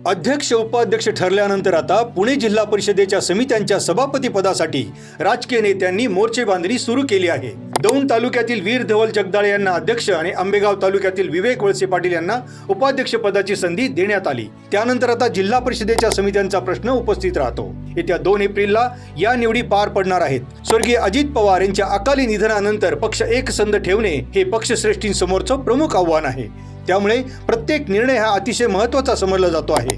अध्यक्ष उपाध्यक्ष ठरल्यानंतर आता पुणे जिल्हा परिषदेच्या समित्यांच्या सभापती पदासाठी राजकीय नेत्यांनी मोर्चे बांधणी सुरू केली आहे। दौंड तालुक्यातील वीर धवल जगदाळे यांना अध्यक्ष आणि आंबेगाव तालुक्यातील विवेक वळसे पाटील यांना उपाध्यक्ष पदाची संधी देण्यात आली। त्यानंतर आता जिल्हा परिषदेच्या समित्यांचा प्रश्न उपस्थित राहतो। येत्या 2 एप्रिलला या निवडी पार पडणार आहेत। स्वर्गीय अजित पवार यांच्या अकाली निधनानंतर पक्ष एकसंध ठेवणे हे पक्षश्रेष्ठींसमोरचं प्रमुख आव्हान आहे। त्यामुळे प्रत्येक निर्णय हा अतिशय महत्त्वाचा समजला जातो आहे।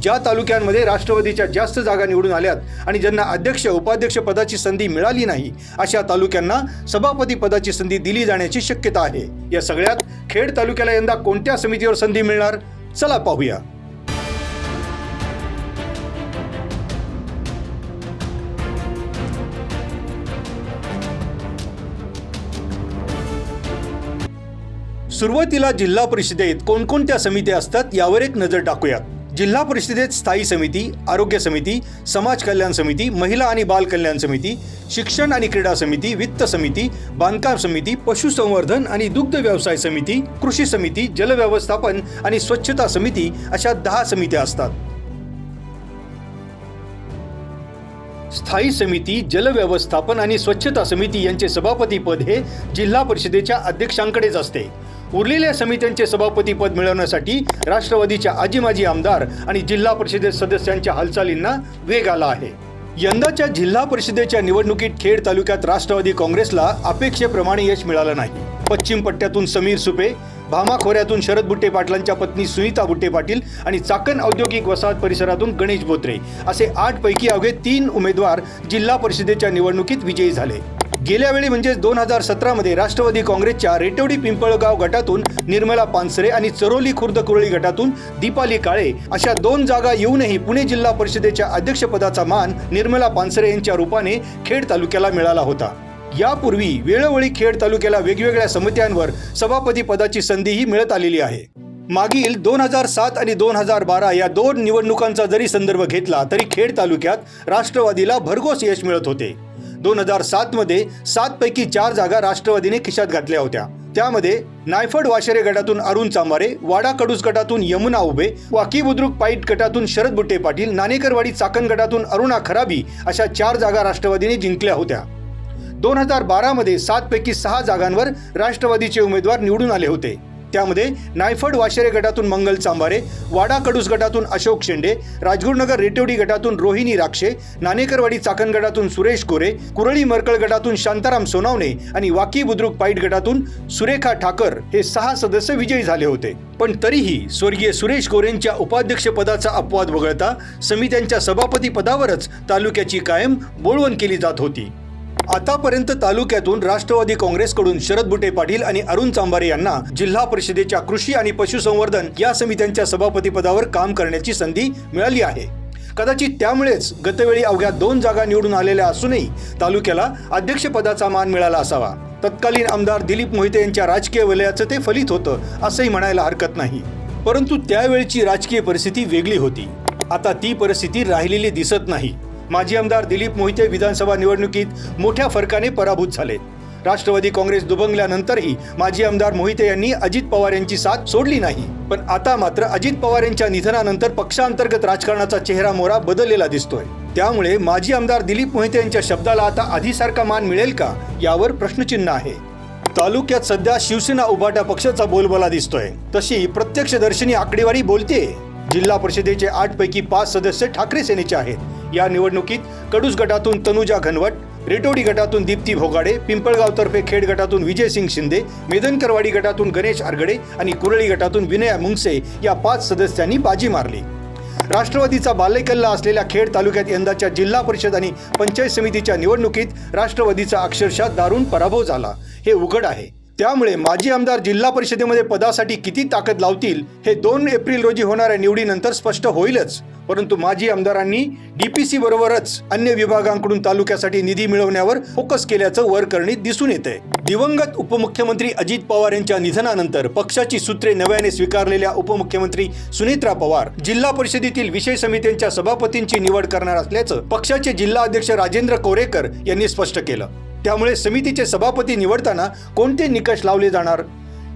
ज्या तालुक्यांमध्ये राष्ट्रवादीच्या जास्त जागा निवडून आल्यात आणि ज्यांना अध्यक्ष उपाध्यक्ष पदाची संधी मिळाली नाही अशा तालुक्यांना सभापती पदाची संधी दिली जाण्याची शक्यता आहे। या सगळ्यात खेड तालुक्याला यंदा कोणत्या समितीवर संधी मिळणार, चला पाहूया। सुरुवातीला जिल्हा परिषदेत कोणकोणत्या समित्या असतात यावर एक नजर टाकूयात। जिल्हा परिषदेत स्थायी समिती, आरोग्य समिती, समाज कल्याण समिती, महिला आणि बाल कल्याण समिती, शिक्षण आणि क्रीडा समिती, वित्त समिती, बांधकाम समिती, पशुसंवर्धन आणि दुग्ध व्यवसाय समिती, कृषी समिती, जलव्यवस्थापन आणि स्वच्छता समिती अशा 10 समित्या असतात। स्थायी समिती, जलव्यवस्थापन आणि स्वच्छता समिती यांचे सभापती पद हे जिल्हा परिषदेच्या अध्यक्षांकडेच असते। उरलेल्या समित्यांचे सभापती पद मिळवण्यासाठी राष्ट्रवादीच्या आजी-माजी आमदार आणि जिल्हा परिषदेत सदस्यांच्या हालचालींना वेग आला आहे। यंदाच्या जिल्हा परिषदेच्या निवडणुकीत खेड तालुक्यात राष्ट्रवादी काँग्रेसला अपेक्षेप्रमाणे यश मिळालं नाही। पश्चिम पट्ट्यातून समीर सुपे, भामा खोऱ्यातून शरद बुट्टे पाटलांच्या पत्नी सुनीता बुट्टे पाटील आणि चाकण औद्योगिक वसाहत परिसरातून गणेश बोत्रे असे 8 पैकी अवघे 3 उमेदवार जिल्हा परिषदेच्या निवडणुकीत विजयी झाले। गेल्या वेळी म्हणजे 2017 मध्ये राष्ट्रवादी काँग्रेसच्या रेटवडी पिंपळगाव गटातून निर्मला पानसरे आणि चरोली खुर्द कुरळी गटातून दीपाली काळे अशा 2 जागा येऊनही पुणे जिल्हा परिषदेच्या अध्यक्षपदाचा मान निर्मला पानसरे यांच्या रूपाने खेड तालुक्याला मिळाला होता। यापूर्वी वेळोवेळी खेड तालुक्याला वेगवेगळ्या समित्यांवर सभापती पदाची संधीही मिळत आलेली आहे। मागील 2007 आणि 2012 या 2 निवडणुकांचा जरी संदर्भ घेतला तरी खेड तालुक्यात राष्ट्रवादीला भरघोस यश मिळत होते। 2007 मध्ये 7 पैकी 4 जागा राष्ट्रवादीने खिशात घातल्या होत्या। त्यामध्ये नायफड वाशेरे गटातून अरुण चांबारे, वाडा कडूस गटातून यमुना उभे, वाकी बुद्रुक पाईट गटातून शरद बुट्टे पाटील, नाणेकरवाडी चाकण गटातून अरुणा खराबी अशा 4 जागा राष्ट्रवादीने जिंकल्या होत्या। 2012 मध्ये 7 पैकी 6 जागांवर राष्ट्रवादीचे उमेदवार निवडून आले होते। त्यामध्ये नायफड वाशेरे गटातून मंगल चांबारे, वाडा कडूस गटातून अशोक शेंडे, राजगुरुनगर रेटवडी गटातून रोहिणी राक्षे, नाणेकरवाडी चाकण गटातून सुरेश कोरे, कुरळी मरकळ गटातून शांताराम सोनावणे आणि वाकी बुद्रुक पाईट गटातून सुरेखा ठाकर हे 6 सदस्य विजयी झाले होते। पण तरीही स्वर्गीय सुरेश कोरेंच्या उपाध्यक्ष पदाचा अपवाद वगळता समित्यांच्या सभापती पदावरच तालुक्याची कायम बोळवण केली जात होती। आतापर्यंत तालुक्यातून राष्ट्रवादी काँग्रेसकडून शरद बुट्टे पाटील आणि अरुण चांबारे यांना जिल्हा परिषदेच्या कृषी आणि पशुसंवर्धन या समित्यांच्या सभापती पदावर काम करण्याची संधी मिळाली आहे। कदाचित त्यामुळेच गतवेळी अवघ्या 2 जागा निवडून आलेल्या असूनही तालुक्याला अध्यक्षपदाचा मान मिळाला असावा। तत्कालीन आमदार दिलीप मोहिते यांच्या राजकीय वलयाचं ते फलित होतं असंही म्हणायला हरकत नाही। परंतु त्यावेळची राजकीय परिस्थिती वेगळी होती। आता ती परिस्थिती राहिलेली दिसत नाही। माजी आमदार दिलीप मोहिते विधानसभा निवडणुकीत मोठ्या फरकाने पराभूत झाले। राष्ट्रवादी काँग्रेस दुभंगल्यानंतरही माजी आमदार मोहिते यांनी अजित पवार यांची साथ सोडली नाही। पण आता मात्र अजित पवार यांच्या निधनानंतर पक्षांतर्गत राजकारणाचा चेहरा मोहरा बदललेला दिसतोय। त्यामुळे माजी आमदार दिलीप मोहिते यांच्या शब्दाला आता आधीसारखा मान मिळेल का यावर प्रश्नचिन्ह आहे। तालुक्यात सध्या शिवसेना उभाटा पक्षाचा बोलबाला दिसतोय, तशी प्रत्यक्षदर्शनी आकडेवारी बोलते। जिल्हा परिषदेचे 8 पैकी 5 सदस्य ठाकरे सेनेचे आहेत। या निवडणुकीत कडूस गटातून तनुजा घनवट, रेटोडी गटातून दीप्ती भोगाडे, पिंपळगावतर्फे खेड गटातून विजयसिंग शिंदे, मेदनकरवाडी गटातून गणेश आरगडे आणि कुरळी गटातून विनया मुंगसे या 5 सदस्यांनी बाजी मारली। राष्ट्रवादीचा बालेकिल्ला असलेल्या खेड तालुक्यात यंदाच्या जिल्हा परिषद आणि पंचायत समितीच्या निवडणुकीत राष्ट्रवादीचा अक्षरशः दारुण पराभव झाला हे उघड आहे। त्यामुळे माजी आमदार जिल्हा परिषदेमध्ये पदासाठी किती ताकद लावतील हे 2 एप्रिल रोजी होणाऱ्या निवडीनंतर स्पष्ट होईलच। परंतु माजी आमदारांनी डीपीसी बरोबरच अन्य विभागांकडून तालुक्यासाठी निधी मिळवण्यावर फोकस केल्याचं वरकरणी दिसून येते। दिवंगत उपमुख्यमंत्री अजित पवार यांच्या निधनानंतर पक्षाची सूत्रे नव्याने स्वीकारलेल्या उपमुख्यमंत्री सुनेत्रा पवार जिल्हा परिषदेतील विषय समित्यांच्या सभापतींची निवड करणार असल्याचं पक्षाचे जिल्हा अध्यक्ष राजेंद्र कोरेकर यांनी स्पष्ट केलं। त्यामुळे समितीचे सभापती निवडताना कोणते निकष लावले जाणार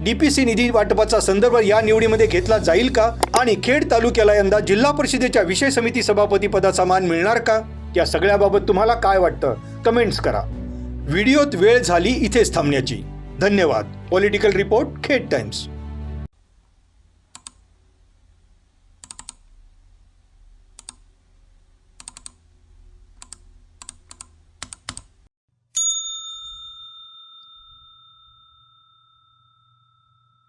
DPC निधी वाटपाचा संदर्भ या निवडीमध्ये घेतला जाईल का आणि खेड तालुक्याला यंदा जिल्हा परिषदेच्या विषय समिती सभापती पदाचा मान मिळणार का? या सगळ्याबाबत तुम्हाला काय वाटतं? कमेंट्स करा. व्हिडिओत वेळ झाली इथेच थांबण्याची. धन्यवाद. Political report, Khed times.